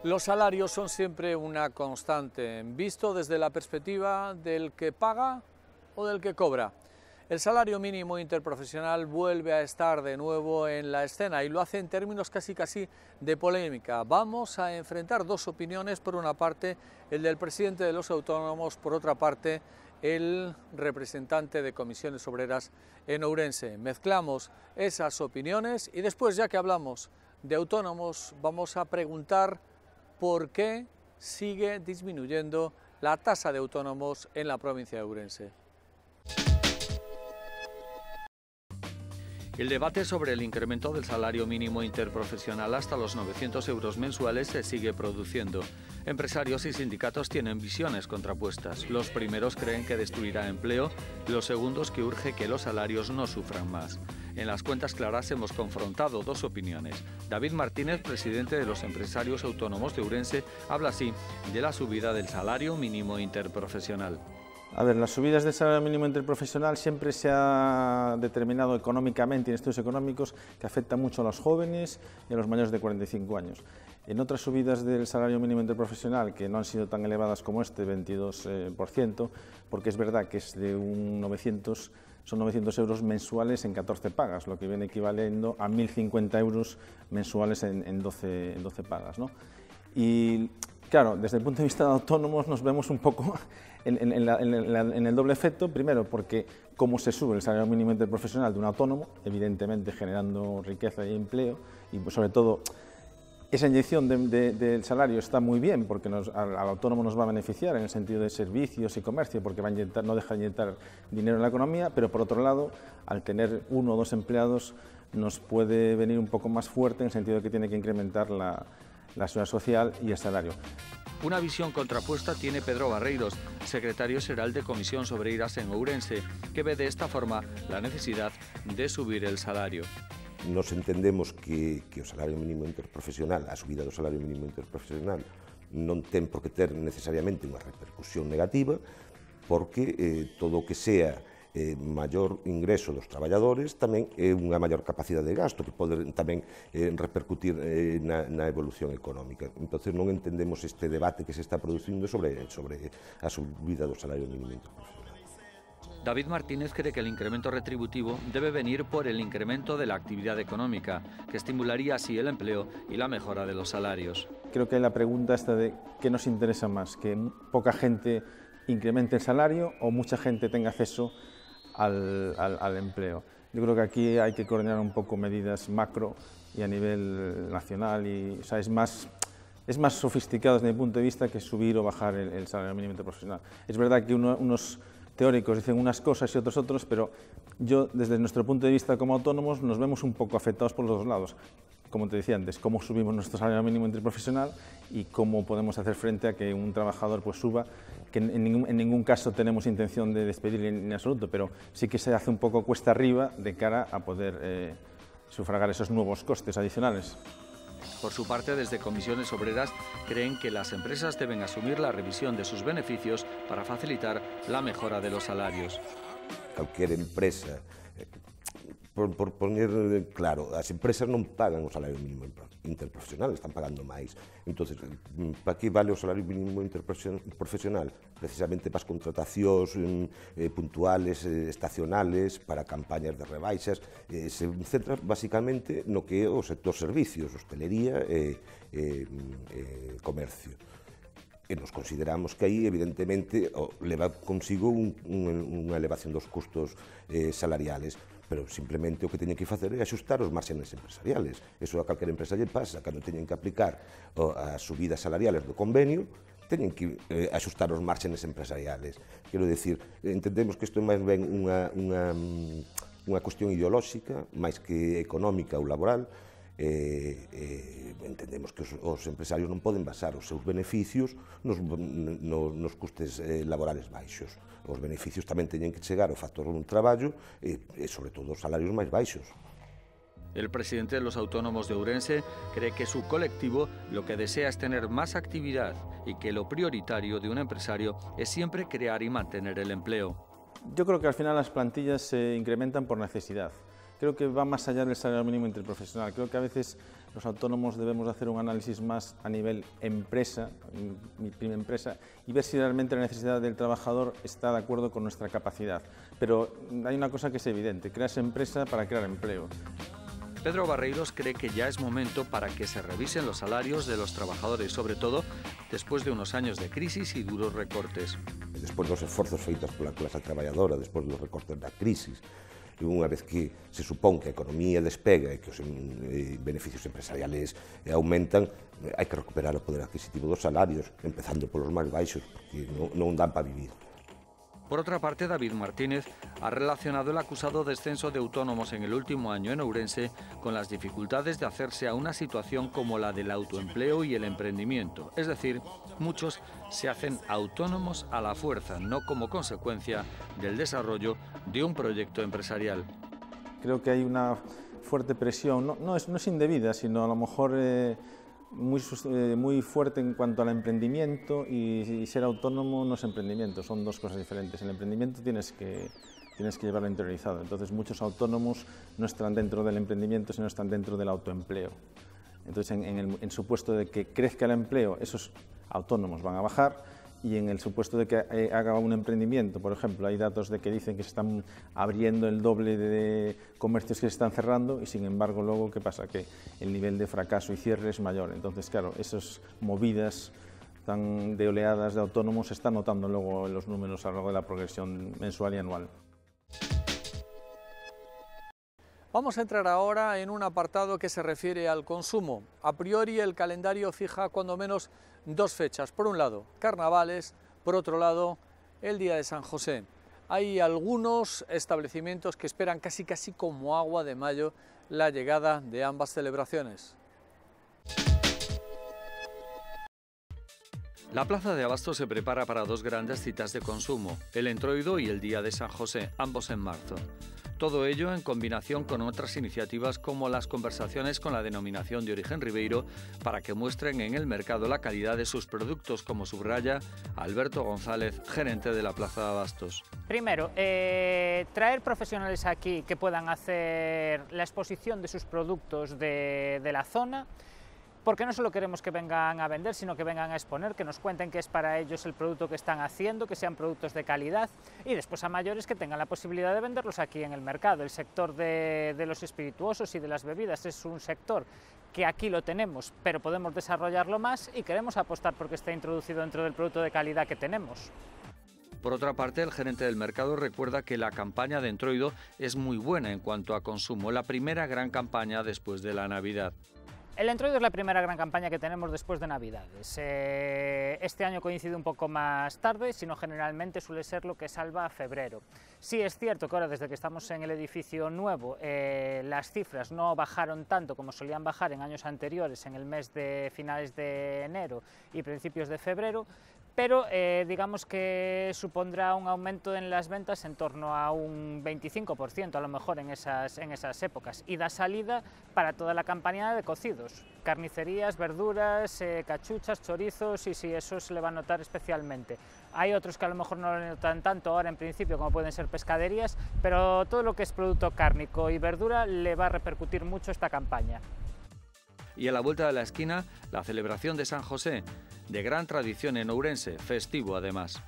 Los salarios son siempre una constante, visto desde la perspectiva del que paga o del que cobra. El salario mínimo interprofesional vuelve a estar de nuevo en la escena y lo hace en términos casi de polémica. Vamos a enfrentar dos opiniones, por una parte el del presidente de los autónomos, por otra parte el representante de comisiones obreras en Ourense. Mezclamos esas opiniones y después, ya que hablamos de autónomos, vamos a preguntar por qué sigue disminuyendo la tasa de autónomos en la provincia de Ourense. El debate sobre el incremento del salario mínimo interprofesional hasta los 900 euros mensuales se sigue produciendo. Empresarios y sindicatos tienen visiones contrapuestas. Los primeros creen que destruirá empleo, los segundos que urge que los salarios no sufran más. En las cuentas claras hemos confrontado dos opiniones. David Martínez, presidente de los empresarios autónomos de Ourense, habla así de la subida del salario mínimo interprofesional. A ver, las subidas del salario mínimo interprofesional siempre se ha determinado económicamente, en estudios económicos, que afecta mucho a los jóvenes y a los mayores de 45 años. En otras subidas del salario mínimo interprofesional, que no han sido tan elevadas como este, 22%, porque es verdad que es de son 900 euros mensuales en 14 pagas, lo que viene equivaliendo a 1.050 euros mensuales en 12 pagas, ¿no? Y claro, desde el punto de vista de autónomos nos vemos un poco en el doble efecto, primero porque como se sube el salario mínimo interprofesional de un autónomo, evidentemente generando riqueza y empleo, y pues sobre todo esa inyección del salario está muy bien porque al autónomo nos va a beneficiar en el sentido de servicios y comercio, porque va a inyectar, no deja de inyectar dinero en la economía, pero por otro lado, al tener uno o dos empleados, nos puede venir un poco más fuerte en el sentido de que tiene que incrementar la seguridad social y el salario. Una visión contrapuesta tiene Pedro Barreiros, secretario xeral de Comisións Obreiras en Ourense, que ve de esta forma la necesidad de subir el salario. Nos entendemos que o salario mínimo interprofesional, a subida do salario mínimo interprofesional, non ten por que ter necesariamente unha repercusión negativa, porque todo o que sea maior ingreso dos traballadores tamén é unha maior capacidade de gasto que pode tamén repercutir na evolución económica. Entón non entendemos este debate que se está producindo sobre a subida do salario mínimo interprofesional. David Martínez cree que el incremento retributivo debe venir por el incremento de la actividad económica, que estimularía así el empleo y la mejora de los salarios. Creo que la pregunta está de qué nos interesa más, que poca gente incremente el salario o mucha gente tenga acceso al empleo. Yo creo que aquí hay que coordinar un poco medidas macro y a nivel nacional, y, o sea, es más sofisticado desde mi punto de vista que subir o bajar el salario mínimo interprofesional. Es verdad que unos teóricos dicen unas cosas y otros, pero yo, desde nuestro punto de vista como autónomos, nos vemos un poco afectados por los dos lados. Como te decía antes, cómo subimos nuestro salario mínimo interprofesional y cómo podemos hacer frente a que un trabajador pues suba, que en ningún caso tenemos intención de despedirle en absoluto, pero sí que se hace un poco cuesta arriba de cara a poder sufragar esos nuevos costes adicionales. Por su parte, desde Comisiones Obreras creen que las empresas deben asumir la revisión de sus beneficios para facilitar la mejora de los salarios. Cualquier empresa, por poner claro, as empresas non pagan o salario mínimo interprofesional, están pagando máis. Entón, para que vale o salario mínimo interprofesional? Precisamente para as contratacións puntuales, estacionales, para campañas de rebaixas, se centra basicamente no que é o sector servicios, hostelería e comercio. E nos consideramos que aí, evidentemente, leva consigo unha elevación dos custos salariales, pero simplemente o que teñen que facer é axustar os márgenes empresariales. Eso a calquera empresa lle pasa, cando teñen que aplicar as subidas salariales do convenio, teñen que axustar os márgenes empresariales. Quero dicir, entendemos que isto é máis ben unha cuestión ideolóxica, máis que económica ou laboral. Entendemos que os empresarios non poden basar os seus beneficios nos custes laborales baixos. Os beneficios tamén teñen que chegar ao factor do traballo e, sobre todo, os salarios máis baixos. El presidente de los autónomos de Ourense cree que su colectivo lo que desea es tener más actividad y que lo prioritario de un empresario es siempre crear y mantener el empleo. Yo creo que al final las plantillas se incrementan por necesidad. creo que va más allá del salario mínimo interprofesional. Creo que a veces los autónomos debemos hacer un análisis más a nivel empresa, mi pyme empresa, y ver si realmente la necesidad del trabajador está de acuerdo con nuestra capacidad. Pero hay una cosa que es evidente, creas empresa para crear empleo. Pedro Barreiros cree que ya es momento para que se revisen los salarios de los trabajadores, sobre todo después de unos años de crisis y duros recortes. Despois dos esforzos feitos pola clase traballadora, despois dos recortes da crisis, e unha vez que se supón que a economía despega e que os beneficios empresariales aumentan, hai que recuperar o poder adquisitivo dos salarios, empezando polos máis baixos, porque non dan para vivir. Por otra parte, David Martínez ha relacionado el acusado descenso de autónomos en el último año en Ourense con las dificultades de hacerse a una situación como la del autoempleo y el emprendimiento. Es decir, muchos se hacen autónomos a la fuerza, no como consecuencia del desarrollo de un proyecto empresarial. Creo que hay una fuerte presión, no es indebida, sino a lo mejor muy fuerte en cuanto al emprendimiento, y ser autónomo no es emprendimiento, son dos cosas diferentes. El emprendimiento tienes que llevarlo interiorizado, entonces muchos autónomos no están dentro del emprendimiento, sino están dentro del autoempleo. Entonces en supuesto de que crezca el empleo, esos autónomos van a bajar, y en el supuesto de que haga un emprendimiento, por ejemplo, hay datos de que dicen que se están abriendo el doble de comercios que se están cerrando, y sin embargo luego, ¿qué pasa? Que el nivel de fracaso y cierre es mayor. Entonces, claro, esas movidas tan de oleadas de autónomos se están notando luego en los números a lo largo de la progresión mensual y anual. Vamos a entrar ahora en un apartado que se refiere al consumo. A priori, el calendario fija cuando menos dos fechas. Por un lado, carnavales, por otro lado, el Día de San José. Hay algunos establecimientos que esperan casi como agua de mayo la llegada de ambas celebraciones. La plaza de Abastos se prepara para dos grandes citas de consumo, el Entroido y el Día de San José, ambos en marzo. Todo ello en combinación con otras iniciativas como las conversaciones con la denominación de origen ribeiro para que muestren en el mercado la calidad de sus productos, como subraya Alberto González, gerente de la Plaza de Abastos. Primero, traer profesionales aquí que puedan hacer la exposición de sus productos de la zona, porque no solo queremos que vengan a vender, sino que vengan a exponer, que nos cuenten qué es para ellos el producto que están haciendo, que sean productos de calidad, y después a mayores que tengan la posibilidad de venderlos aquí en el mercado. El sector de los espirituosos y de las bebidas es un sector que aquí lo tenemos, pero podemos desarrollarlo más, y queremos apostar porque esté introducido dentro del producto de calidad que tenemos. Por otra parte, el gerente del mercado recuerda que la campaña de Entroido es muy buena en cuanto a consumo, la primera gran campaña después de la Navidad. El Entroido es la primera gran campaña que tenemos después de Navidades. Este año coincide un poco más tarde, sino generalmente suele ser lo que salva a febrero. Sí es cierto que ahora, desde que estamos en el edificio nuevo, las cifras no bajaron tanto como solían bajar en años anteriores, en el mes de finales de enero y principios de febrero, pero digamos que supondrá un aumento en las ventas en torno a un 25% a lo mejor en esas épocas, y da salida para toda la campaña de cocidos, carnicerías, verduras, cachuchas, chorizos, y sí, eso se le va a notar especialmente. Hay otros que a lo mejor no lo notan tanto ahora en principio, como pueden ser pescaderías, pero todo lo que es producto cárnico y verdura le va a repercutir mucho esta campaña. Y a la vuelta de la esquina, la celebración de San José, de gran tradición en Ourense, festivo además.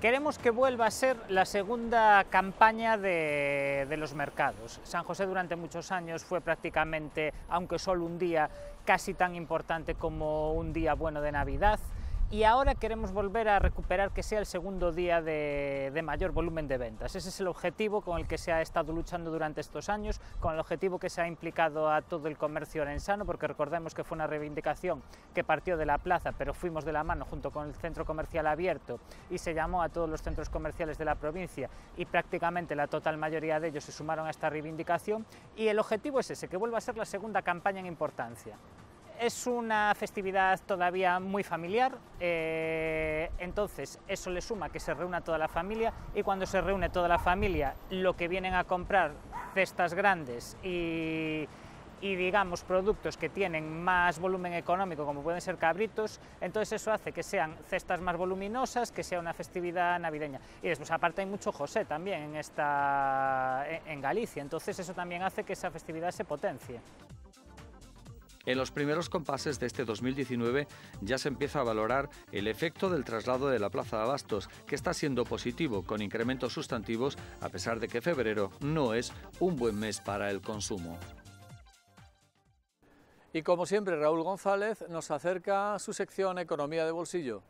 Queremos que vuelva a ser la segunda campaña de los mercados. San José durante muchos años fue prácticamente, aunque solo un día, casi tan importante como un día bueno de Navidad. Y ahora queremos volver a recuperar que sea el segundo día de mayor volumen de ventas. Ese es el objetivo con el que se ha estado luchando durante estos años, con el objetivo que se ha implicado a todo el comercio orensano, porque recordemos que fue una reivindicación que partió de la plaza, pero fuimos de la mano junto con el centro comercial abierto, y se llamó a todos los centros comerciales de la provincia, y prácticamente la total mayoría de ellos se sumaron a esta reivindicación, y el objetivo es ese, que vuelva a ser la segunda campaña en importancia. Es una festividad todavía muy familiar, entonces eso le suma que se reúna toda la familia, y cuando se reúne toda la familia, lo que vienen a comprar, cestas grandes y y digamos productos que tienen más volumen económico, como pueden ser cabritos, entonces eso hace que sean cestas más voluminosas, que sea una festividad navideña. Y después aparte hay mucho José también en Galicia, entonces eso también hace que esa festividad se potencie. En los primeros compases de este 2019 ya se empieza a valorar el efecto del traslado de la Plaza de Abastos, que está siendo positivo, con incrementos sustantivos, a pesar de que febrero no es un buen mes para el consumo. Y como siempre, Raúl González nos acerca a su sección Economía de Bolsillo.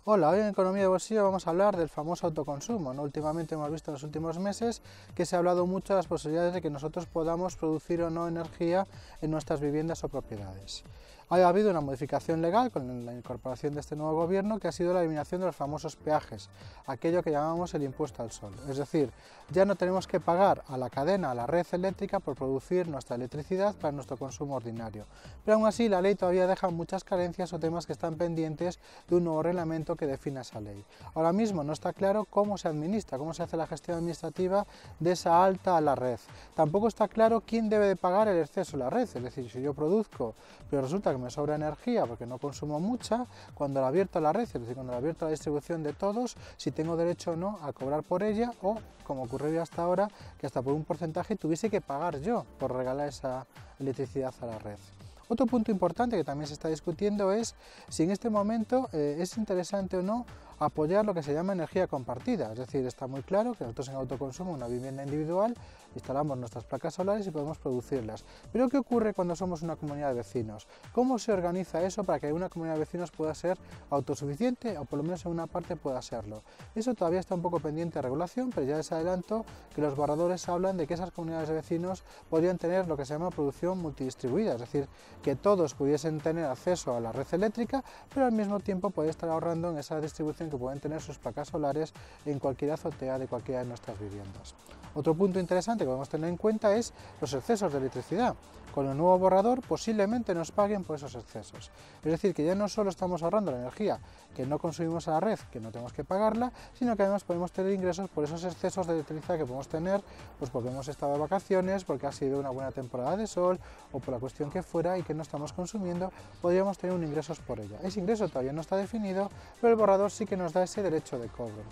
Hola, hoy en Economía de Bolsillo vamos a hablar del famoso autoconsumo, ¿no? Últimamente hemos visto en los últimos meses que se ha hablado mucho de las posibilidades de que nosotros podamos producir o no energía en nuestras viviendas o propiedades. Ha habido una modificación legal con la incorporación de este nuevo gobierno, que ha sido la eliminación de los famosos peajes, aquello que llamamos el impuesto al sol. Es decir, ya no tenemos que pagar a la cadena, a la red eléctrica, por producir nuestra electricidad para nuestro consumo ordinario. Pero aún así la ley todavía deja muchas carencias o temas que están pendientes de un nuevo reglamento que defina esa ley. Ahora mismo no está claro cómo se administra, cómo se hace la gestión administrativa de esa alta a la red. Tampoco está claro quién debe de pagar el exceso de la red, es decir, si yo produzco, pero resulta que me sobra energía porque no consumo mucha, cuando la abierto a la red, es decir, cuando la abierto a la distribución de todos, si tengo derecho o no a cobrar por ella, o como ocurrió hasta ahora, que hasta por un porcentaje tuviese que pagar yo por regalar esa electricidad a la red. Otro punto importante que también se está discutiendo es si en este momento es interesante o no apoyar lo que se llama energía compartida. Es decir, está muy claro que nosotros en autoconsumo, una vivienda individual, instalamos nuestras placas solares y podemos producirlas. Pero ¿qué ocurre cuando somos una comunidad de vecinos? ¿Cómo se organiza eso para que una comunidad de vecinos pueda ser autosuficiente o por lo menos en una parte pueda serlo? Eso todavía está un poco pendiente de regulación, pero ya les adelanto que los borradores hablan de que esas comunidades de vecinos podrían tener lo que se llama producción multidistribuida, es decir, que todos pudiesen tener acceso a la red eléctrica, pero al mismo tiempo poder estar ahorrando en esa distribución que pueden tener sus placas solares en cualquier azotea de cualquiera de nuestras viviendas. Otro punto interesante que debemos tener en cuenta es los excesos de electricidad. Con el nuevo borrador posiblemente nos paguen por esos excesos. Es decir, que ya no solo estamos ahorrando la energía que no consumimos a la red, que no tenemos que pagarla, sino que además podemos tener ingresos por esos excesos de electricidad que podemos tener, pues porque hemos estado de vacaciones, porque ha sido una buena temporada de sol o por la cuestión que fuera y que no estamos consumiendo, podríamos tener un ingresos por ella. Ese ingreso todavía no está definido, pero el borrador sí que nos da ese derecho de cobro.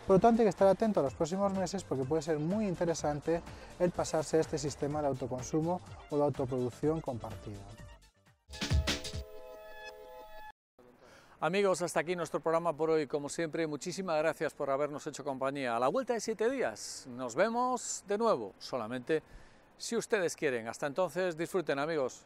Por lo tanto, hay que estar atento a los próximos meses porque puede ser muy interesante el pasarse a este sistema de autoconsumo o de autoproducción compartida. Amigos, hasta aquí nuestro programa por hoy. Como siempre, muchísimas gracias por habernos hecho compañía. A la vuelta de 7 días nos vemos de nuevo, solamente si ustedes quieren. Hasta entonces, disfruten, amigos.